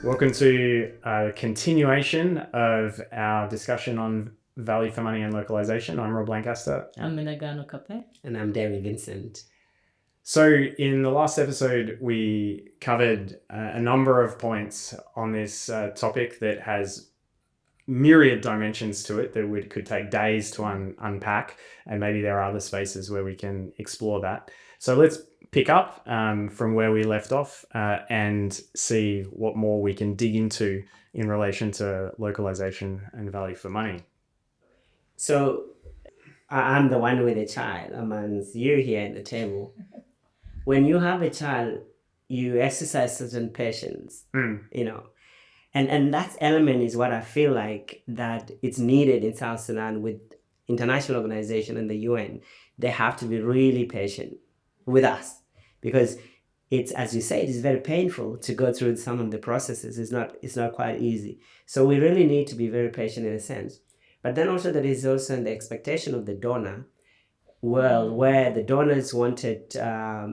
Welcome to a continuation of our discussion on value for money and localization. I'm Rob Lancaster. I'm Menagano Kape. And I'm Derry Vincent. So in the last episode, we covered a number of points on this topic that has myriad dimensions to it that could take days to unpack, and maybe there are other spaces where we can explore that. So let's pick up from where we left off and see what more we can dig into in relation to localization and value for money. So I'm the one with a child amongst you here at the table. When you have a child, you exercise certain patience, and that element is what I feel like that it's needed in South Sudan with international organization and the UN. They have to be really patient with us because it's, as you say, it is very painful to go through some of the processes. It's not quite easy. So we really need to be very patient in a sense. But then also there is also the expectation of the donor world where the donors wanted,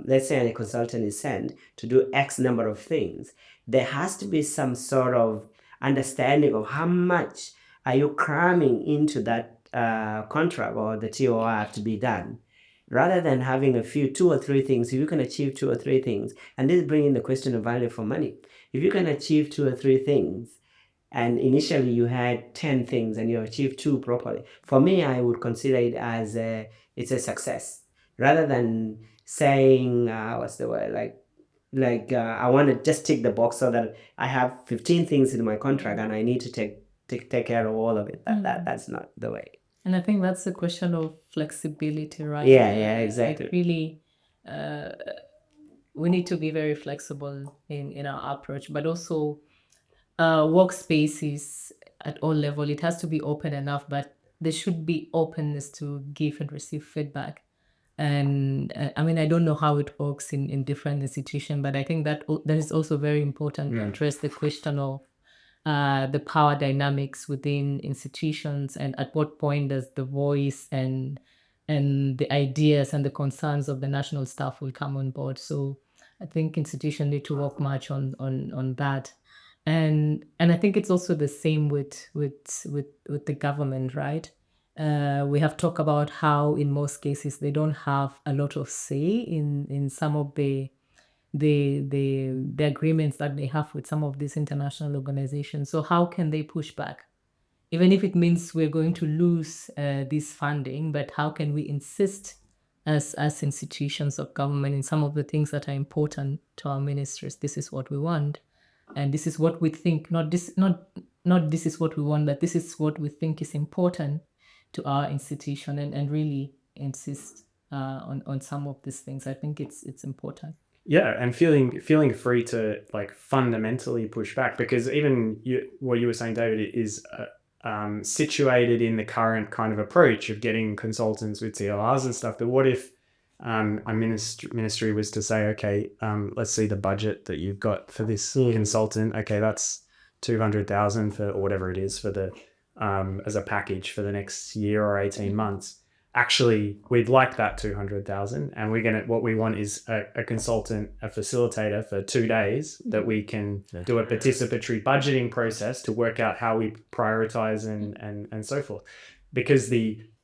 let's say a consultant is sent to do X number of things. There has to be some sort of understanding of how much are you cramming into that contract or the TOR to be done. Rather than having two or three things, if you can achieve 2 or 3 things, and this is bringing the question of value for money. If you can achieve 2 or 3 things, and initially you had 10 things and you achieved 2 properly, for me, I would consider it as it's a success. Rather than saying, what's the word, I want to just tick the box so that I have 15 things in my contract and I need to take care of all of it. That's not the way. And I think that's the question of flexibility, right? Yeah, exactly. Like really, we need to be very flexible in our approach, but also workspaces at all level. It has to be open enough, but there should be openness to give and receive feedback. And I mean, I don't know how it works in different institutions, but I think that is also very important to address the question of the power dynamics within institutions, and at what point does the voice and the ideas and the concerns of the national staff will come on board. So I think institutions need to work much on that. And I think it's also the same with the government, right? We have talked about how in most cases they don't have a lot of say in some of the agreements that they have with some of these international organizations. So how can they push back? Even if it means we're going to lose this funding, but how can we insist as institutions of government in some of the things that are important to our ministries? This is what we want, and this is what we think. Not this is what we want, but this is what we think is important to our institution, and really insist on some of these things. I think it's important. Yeah, and feeling free to like fundamentally push back, because even what you were saying, David, is situated in the current kind of approach of getting consultants with CLRs and stuff. But what if a ministry was to say, okay, let's see the budget that you've got for this consultant. Okay, that's 200,000 for, or whatever it is, for the as a package for the next year or 18 months. Actually, we'd like that 200,000, and what we want is a consultant, a facilitator for 2 days that we can do a participatory budgeting process to work out how we prioritize and so forth. Because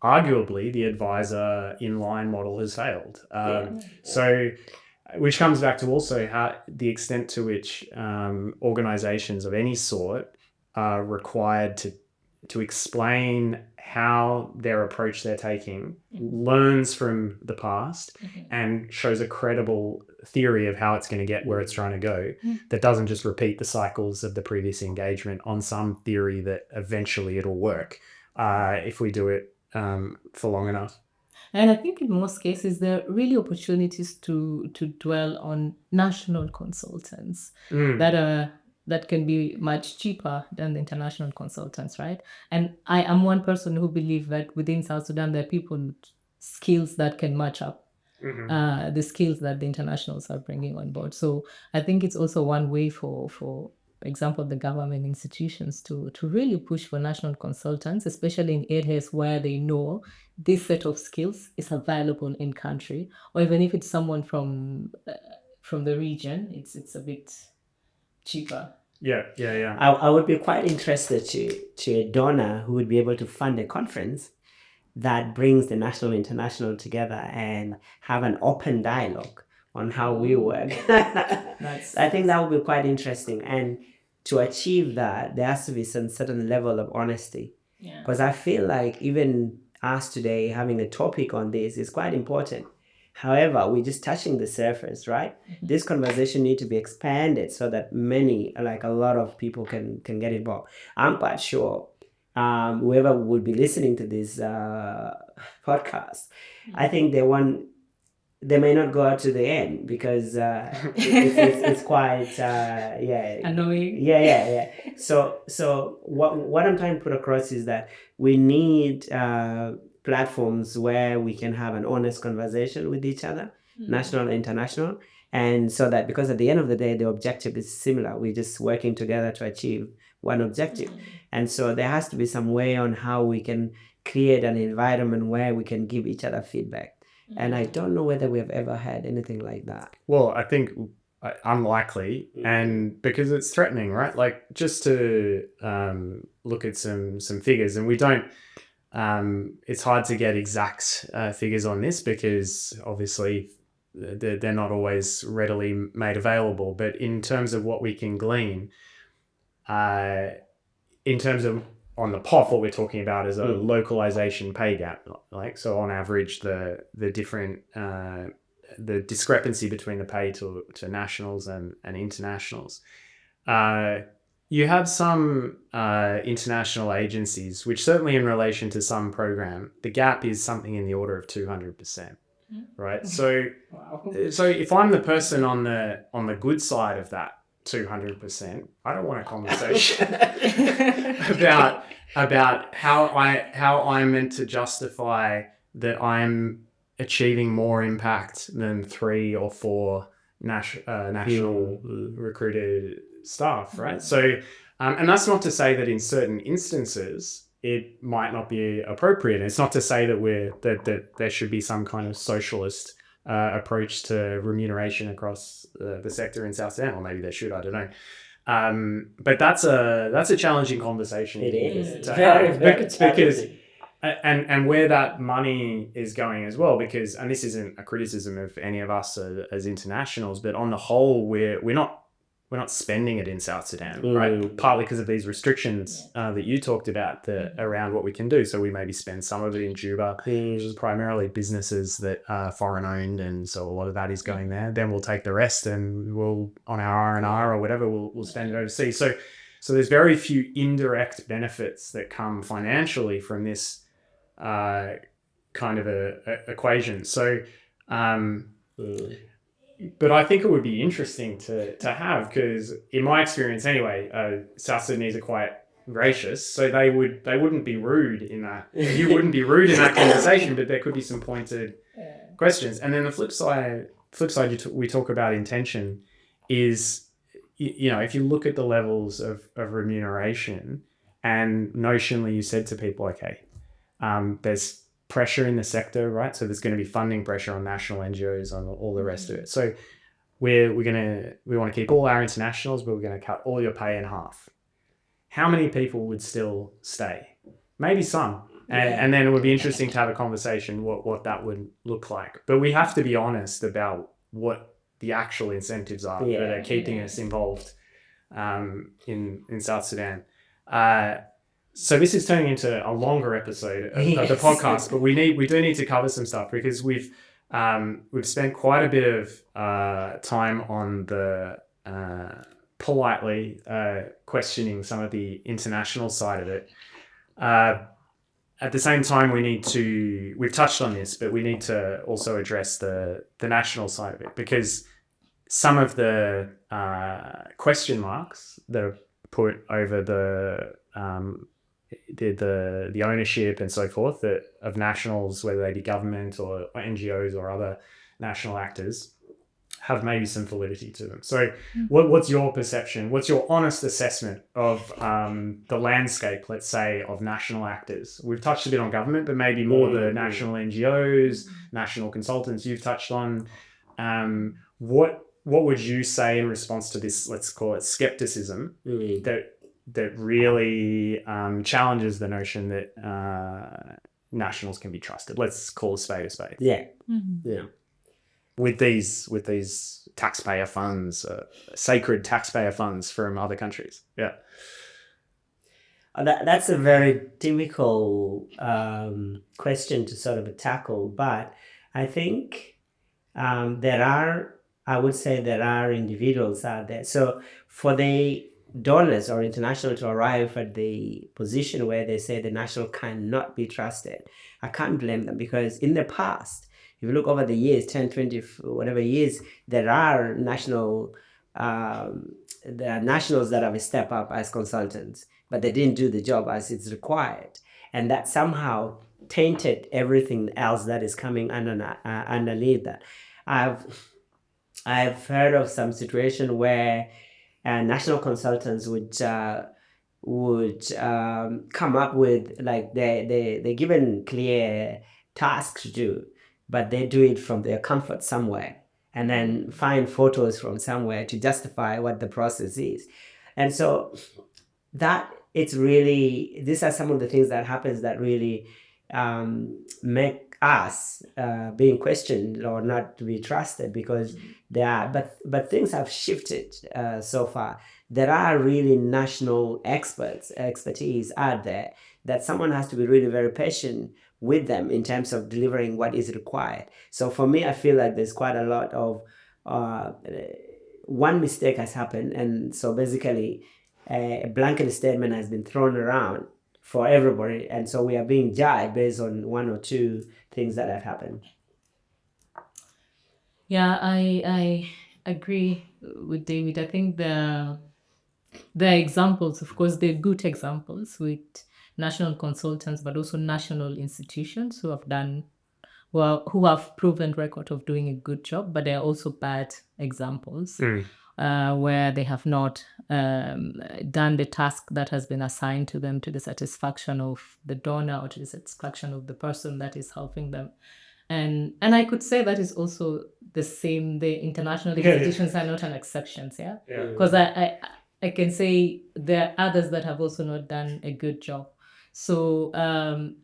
arguably the advisor inline model has failed. So, which comes back to also how the extent to which organizations of any sort are required to explain how their approach they're taking learns from the past and shows a credible theory of how it's going to get where it's trying to go, that doesn't just repeat the cycles of the previous engagement on some theory that eventually it'll work if we do it for long enough. And I think in most cases, there are really opportunities to dwell on national consultants that can be much cheaper than the international consultants, right? And I am one person who believes that within South Sudan, there are people with skills that can match up the skills that the internationals are bringing on board. So I think it's also one way for example, the government institutions to really push for national consultants, especially in areas where they know this set of skills is available in country, or even if it's someone from from the region, it's a bit cheaper. Yeah. I would be quite interested to a donor who would be able to fund a conference that brings the national and international together and have an open dialogue on how we work. I think that would be quite interesting. And to achieve that, there has to be some certain level of honesty. Because I feel like even us today having a topic on this is quite important. However, we're just touching the surface, right? This conversation needs to be expanded so that many, like a lot of people can get involved. I'm quite sure whoever would be listening to this podcast, I think they may not go out to the end because it's quite annoying. Yeah. So what I'm trying to put across is that we need platforms where we can have an honest conversation with each other, national and international, and so that, because at the end of the day the objective is similar, we're just working together to achieve one objective. And so there has to be some way on how we can create an environment where we can give each other feedback. And I don't know whether we have ever had anything like that. Well, I think unlikely, and because it's threatening, right? Like, just to look at some figures, and we don't, it's hard to get exact figures on this because obviously they're not always readily made available. But in terms of what we can glean, in terms of on the POF, what we're talking about is a localization pay gap. Like, so on average, the different the discrepancy between the pay to nationals and internationals. You have some international agencies, which certainly in relation to some program, the gap is something in the order of 200%, right? So, so if I'm the person on the good side of that 200%, I don't want a conversation about how I'm meant to justify that I'm achieving more impact than 3 or 4 national recruited staff, right? So, and that's not to say that in certain instances it might not be appropriate. It's not to say that that there should be some kind of socialist approach to remuneration across the sector in South Sudan, or maybe there should, I don't know. But that's a challenging conversation. It is very because and where that money is going as well, because, and this isn't a criticism of any of us as internationals, but on the whole, we're not spending it in South Sudan, right? Partly because of these restrictions that you talked about around what we can do. So we maybe spend some of it in Juba, which is primarily businesses that are foreign owned, and so a lot of that is going there. Then we'll take the rest and we'll, on our R&R or whatever, we'll spend it overseas. So there's very few indirect benefits that come financially from this kind of a equation. So, but I think it would be interesting to have, because in my experience anyway, South Sudanese are quite gracious, so they wouldn't be rude in that. You wouldn't be rude in that conversation, but there could be some pointed questions. And then the flip side we talk about intention is, if you look at the levels of remuneration, and notionally you said to people, okay, there's pressure in the sector, right? So there's going to be funding pressure on national NGOs, on all the rest of it. So we want to keep all our internationals, but we're going to cut all your pay in half. How many people would still stay? Maybe some. And then it would be interesting to have a conversation what that would look like. But we have to be honest about what the actual incentives are that are keeping us involved in South Sudan. So this is turning into a longer episode of the podcast, but we do need to cover some stuff, because we've spent quite a bit of time on the politely questioning some of the international side of it. At the same time, we've touched on this, but we need to also address the national side of it, because some of the question marks that are put over the ownership and so forth of nationals, whether they be government or NGOs or other national actors, have maybe some validity to them. So what's your perception? What's your honest assessment of the landscape, let's say, of national actors? We've touched a bit on government, but maybe more the national NGOs, national consultants you've touched on. what would you say in response to this, let's call it skepticism, that really challenges the notion that nationals can be trusted? Let's call a spade a spade. Yeah. Mm-hmm. Yeah. With these taxpayer funds, sacred taxpayer funds from other countries. Yeah. That's a very difficult question to sort of tackle, but I think I would say there are individuals out there. So for the donors or international to arrive at the position where they say the national cannot be trusted, I can't blame them, because in the past, if you look over the years, 10, 20, whatever years, there are nationals that have stepped up as consultants, but they didn't do the job as it's required. And that somehow tainted everything else that is coming underneath that. I've heard of some situation where national consultants would come up with, like, they're given clear tasks to do, but they do it from their comfort somewhere, and then find photos from somewhere to justify what the process is. And so that it's really, these are some of the things that happens that really make us being questioned or not to be trusted, because there are, but things have shifted so far. There are really national expertise out there that someone has to be really very patient with them in terms of delivering what is required. So for me, I feel like there's quite a lot of one mistake has happened, and so basically a blanket statement has been thrown around for everybody, and so we are being judged based on one or two things that have happened. Yeah, I agree with David. I think there are examples, of course, they're good examples with national consultants, but also national institutions who have proven record of doing a good job, but there are also bad examples where they have not done the task that has been assigned to them to the satisfaction of the donor or to the satisfaction of the person that is helping them. And I could say that is also the same. The international institutions are not an exception, yeah? Because I can say there are others that have also not done a good job. So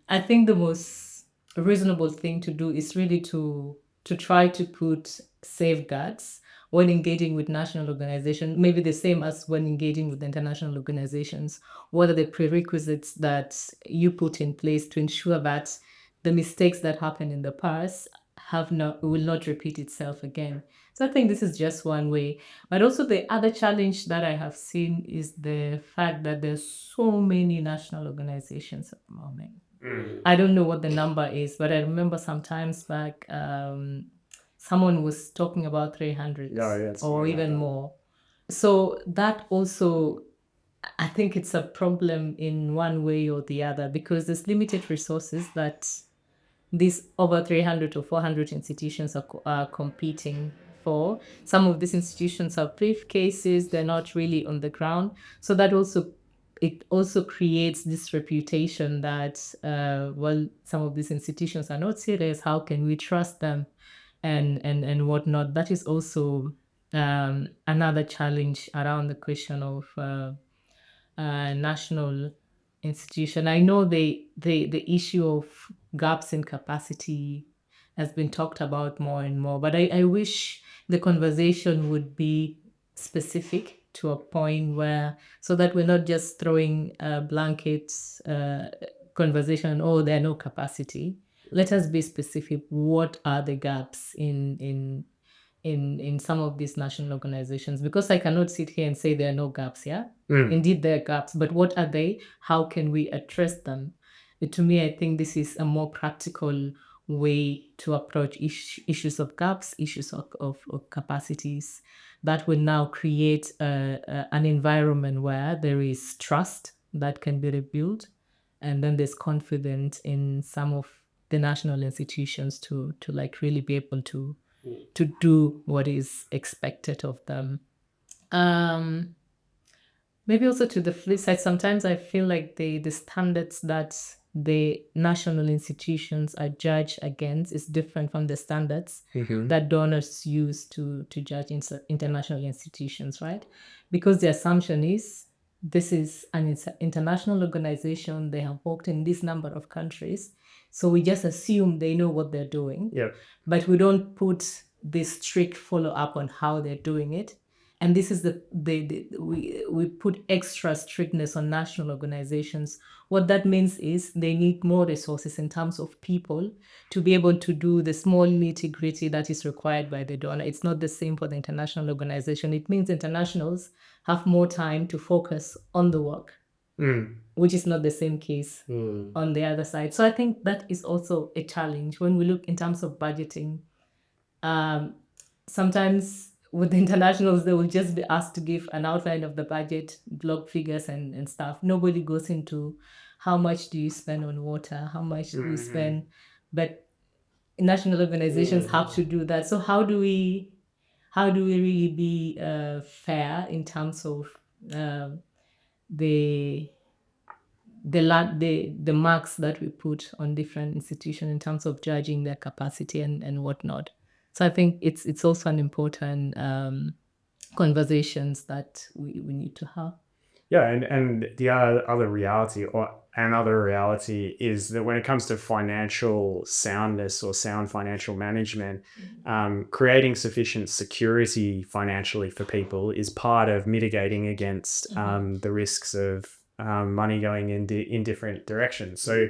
I think the most reasonable thing to do is really to try to put safeguards when engaging with national organizations, maybe the same as when engaging with international organizations. What are the prerequisites that you put in place to ensure that the mistakes that happened in the past will not repeat itself again? So I think this is just one way. But also the other challenge that I have seen is the fact that there's so many national organizations at the moment. I don't know what the number is, but I remember sometimes back, someone was talking about 300 or even more. So that also, I think it's a problem in one way or the other, because there's limited resources that these over 300 to 400 institutions are competing for. Some of these institutions are briefcases, they're not really on the ground. So that also creates this reputation that, some of these institutions are not serious, how can we trust them, and whatnot. That is also another challenge around the question of national institution. I know the issue of gaps in capacity has been talked about more and more, but I wish the conversation would be specific to a point where, so that we're not just throwing a blanket conversation, oh, there are no capacity. Let us be specific. What are the gaps in some of these national organizations? Because I cannot sit here and say there are no gaps. Yeah, indeed there are gaps, but what are they? How can we address them? To me, I think this is a more practical way to approach issues of gaps, issues of capacities, that will now create an environment where there is trust that can be rebuilt, and then there's confidence in some of the national institutions to like really be able to do what is expected of them. Maybe also to the flip side, sometimes I feel like the standards that the national institutions are judged against is different from the standards that donors use to judge international institutions, right? Because the assumption is this is an international organization, they have worked in this number of countries, so we just assume they know what they're doing. Yeah. But we don't put this strict follow-up on how they're doing it. And this is we put extra strictness on national organizations. What that means is they need more resources in terms of people to be able to do the small nitty-gritty that is required by the donor. It's not the same for the international organization. It means internationals have more time to focus on the work, which is not the same case on the other side. So I think that is also a challenge when we look in terms of budgeting. Sometimes with the internationals, they will just be asked to give an outline of the budget, block figures and stuff. Nobody goes into how much do you spend on water, how much do we spend, but national organizations have to do that. So how do we really be fair in terms of the marks that we put on different institutions in terms of judging their capacity and whatnot? So I think it's also an important conversations that we need to have. Yeah, and the other reality another reality is that when it comes to financial soundness or sound financial management, creating sufficient security financially for people is part of mitigating against the risks of money going in different directions. So,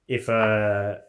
if a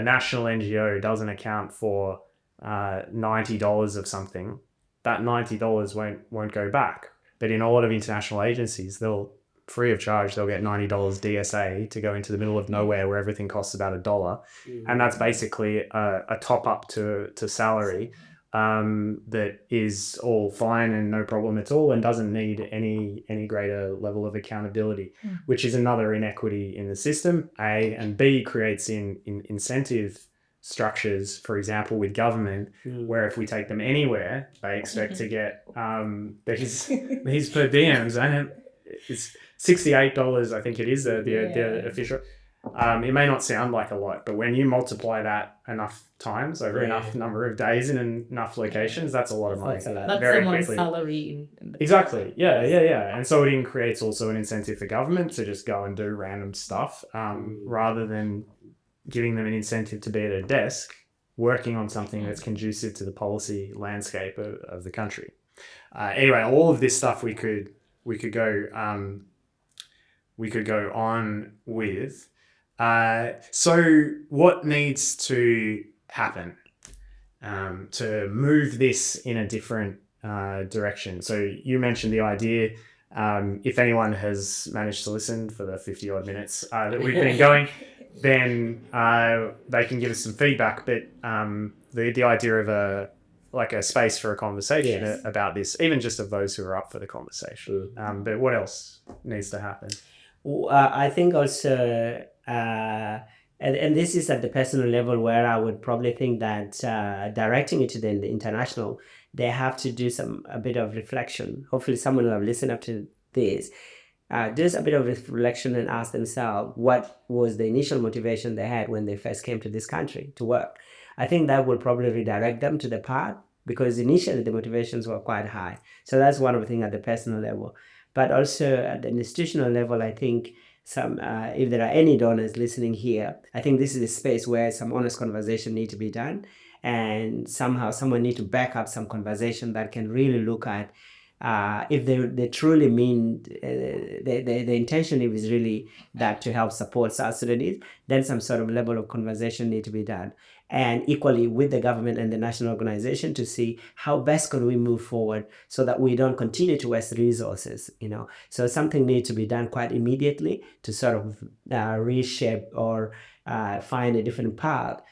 national NGO doesn't account for $90 of something, that $90 won't go back. But in a lot of international agencies, they'll free of charge, they'll get $90 DSA to go into the middle of nowhere where everything costs about $1. And that's basically a top up to salary that is all fine and no problem at all and doesn't need any greater level of accountability, which is another inequity in the system, A, and B, creates incentive structures, for example, with government, where if we take them anywhere, they expect to get these per diems, and it's $68, I think it is, the official. It may not sound like a lot, but when you multiply that enough times over enough number of days in enough locations, that's a lot of money. That's very someone's quickly. Salary. Exactly. Yeah. And so it creates also an incentive for government to just go and do random stuff, rather than giving them an incentive to be at a desk working on something that's conducive to the policy landscape of the country. Anyway, all of this stuff we could go on with. So what needs to happen to move this in a different direction? So you mentioned the idea. If anyone has managed to listen for the 50 odd minutes that we've been going, then they can give us some feedback. But the idea of a space for a conversation about this, even just of those who are up for the conversation. But what else needs to happen? I think also, and this is at the personal level where I would probably think that directing it to the international, they have to do a bit of reflection. Hopefully someone will have listened up to this. Just a bit of reflection and ask themselves what was the initial motivation they had when they first came to this country to work. I think that will probably redirect them to the path, because initially the motivations were quite high. So that's one of the things at the personal level. But also at the institutional level, I think if there are any donors listening here, I think this is a space where some honest conversation need to be done, and somehow someone need to back up some conversation that can really look at if they truly mean the intention is really that to help support South Sudanese, then some sort of level of conversation need to be done. And equally with the government and the national organization to see how best can we move forward so that we don't continue to waste resources, So something needs to be done quite immediately to sort of reshape or find a different path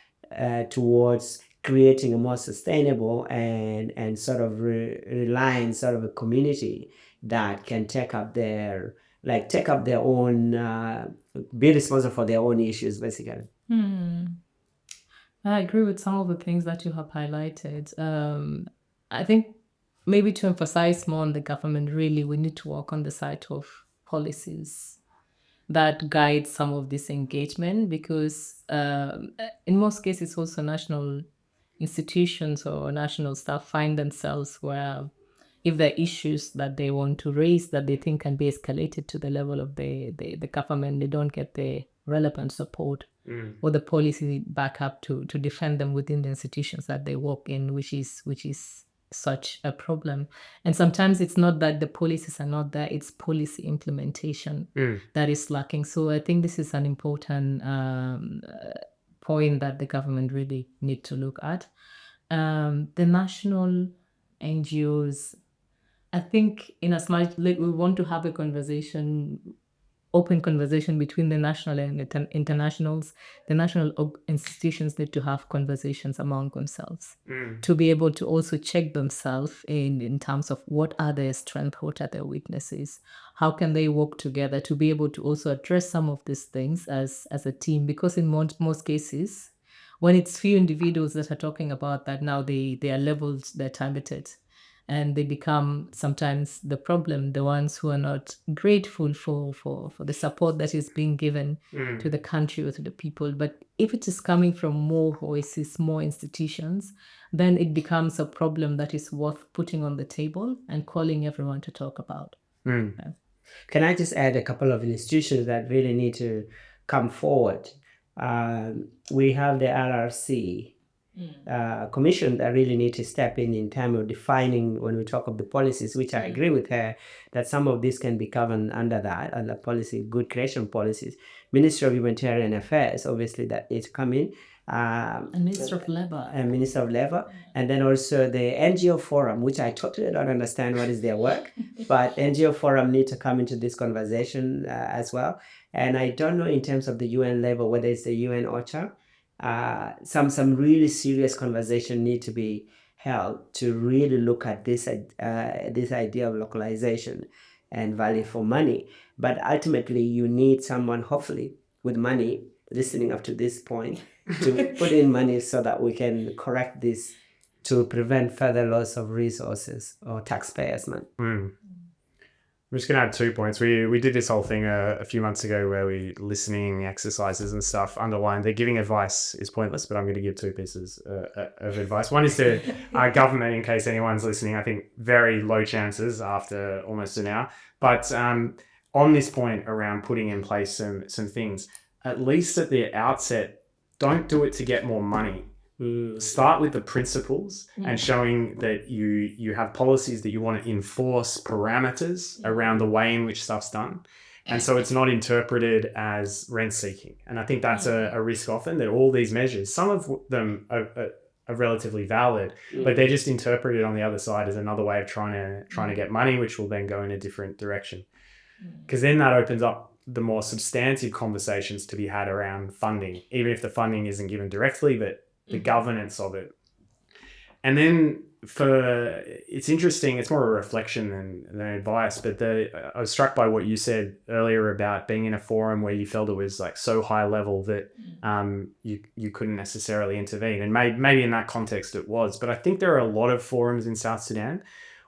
towards creating a more sustainable and sort of relying sort of a community that can take up their own, be responsible for their own issues, basically. I agree with some of the things that you have highlighted. I think maybe to emphasize more on the government, really, we need to work on the side of policies. that guides some of this engagement, because in most cases also national institutions or national staff find themselves where if there are issues that they want to raise that they think can be escalated to the level of the government, they don't get the relevant support or the policy backup to defend them within the institutions that they work in, which is such a problem. And sometimes it's not that the policies are not there, it's policy implementation that is lacking. So I think this is an important point that the government really need to look at. The national NGOs, I think in as much like we want to have a open conversation between the national and internationals, the national institutions need to have conversations among themselves to be able to also check themselves in terms of what are their strengths, what are their weaknesses, how can they work together to be able to also address some of these things as a team, because in most cases, when it's few individuals that are talking about that, now they are leveled, they're targeted, and they become sometimes the problem, the ones who are not grateful for the support that is being given to the country or to the people. But if it is coming from more voices, more institutions, then it becomes a problem that is worth putting on the table and calling everyone to talk about. Can I just add a couple of institutions that really need to come forward? We have the RRC commission that really need to step in terms of defining when we talk of the policies, which I agree with her that some of this can be governed under that, under policy, good creation policies. Ministry of Humanitarian Affairs, obviously, that is coming. And Minister of Labour. And Minister of Labour. And then also the NGO Forum, which I totally don't understand what is their work, but NGO Forum need to come into this conversation as well. And I don't know in terms of the UN level, whether it's the UN OCHA, some really serious conversation need to be held to really look at this idea of localization and value for money. But ultimately, you need someone, hopefully, with money, listening up to this point, to put in money so that we can correct this to prevent further loss of resources or taxpayers' money. I'm just going to add 2 points. We did this whole thing a few months ago where we listening exercises and stuff underlined that giving advice is pointless, but I'm going to give 2 pieces of advice. One is to government, in case anyone's listening. I think very low chances after almost an hour. But on this point around putting in place some things, at least at the outset, don't do it to get more money. Start with the principles and showing that you have policies that you want to enforce parameters around the way in which stuff's done. And so it's not interpreted as rent seeking. And I think that's a risk often, that all these measures, some of them are relatively valid, but they're just interpreted on the other side as another way of trying to get money, which will then go in a different direction. Because then that opens up the more substantive conversations to be had around funding, even if the funding isn't given directly, but the governance of it. And then it's interesting, it's more a reflection than advice, but I was struck by what you said earlier about being in a forum where you felt it was like so high level that you couldn't necessarily intervene. And maybe in that context it was, but I think there are a lot of forums in South Sudan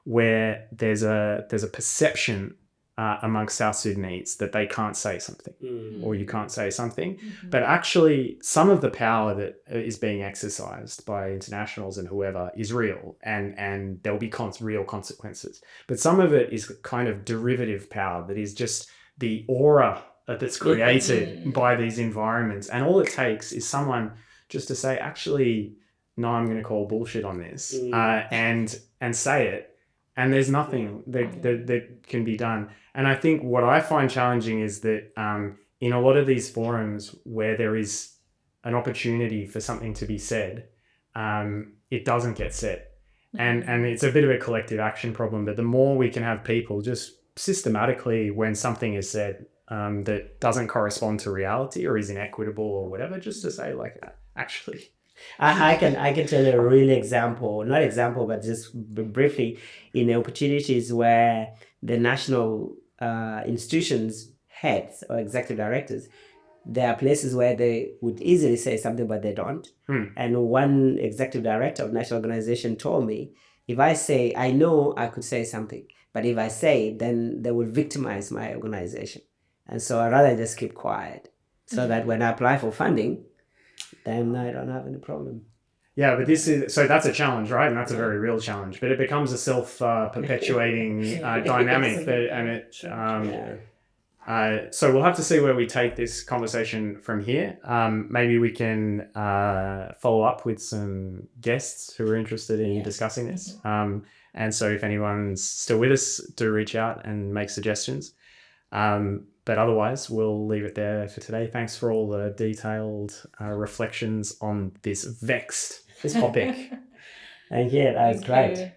where there's a perception amongst South Sudanese that they can't say something or you can't say something. But actually some of the power that is being exercised by internationals and whoever is real, and there'll be real consequences. But some of it is kind of derivative power that is just the aura that's created by these environments. And all it takes is someone just to say, actually, no, I'm going to call bullshit on this and say it. And there's nothing that can be done. And I think what I find challenging is that in a lot of these forums where there is an opportunity for something to be said, it doesn't get said. And it's a bit of a collective action problem. But the more we can have people just systematically, when something is said that doesn't correspond to reality or is inequitable or whatever, just to say, like, actually... I can tell you a real example, not example, but just briefly, in opportunities where the national institutions heads or executive directors, there are places where they would easily say something, but they don't. And one executive director of national organization told me, if I say, I know I could say something, but if I say it, then they will victimize my organization. And so I'd rather just keep quiet so that when I apply for funding, then I don't have any problem. Yeah, but that's a challenge, right? And that's a very real challenge. But it becomes a self-perpetuating dynamic, so we'll have to see where we take this conversation from here. Maybe we can follow up with some guests who are interested in discussing this. And so if anyone's still with us, do reach out and make suggestions. But otherwise, we'll leave it there for today. Thanks for all the detailed reflections on this topic. Thank you. That was great.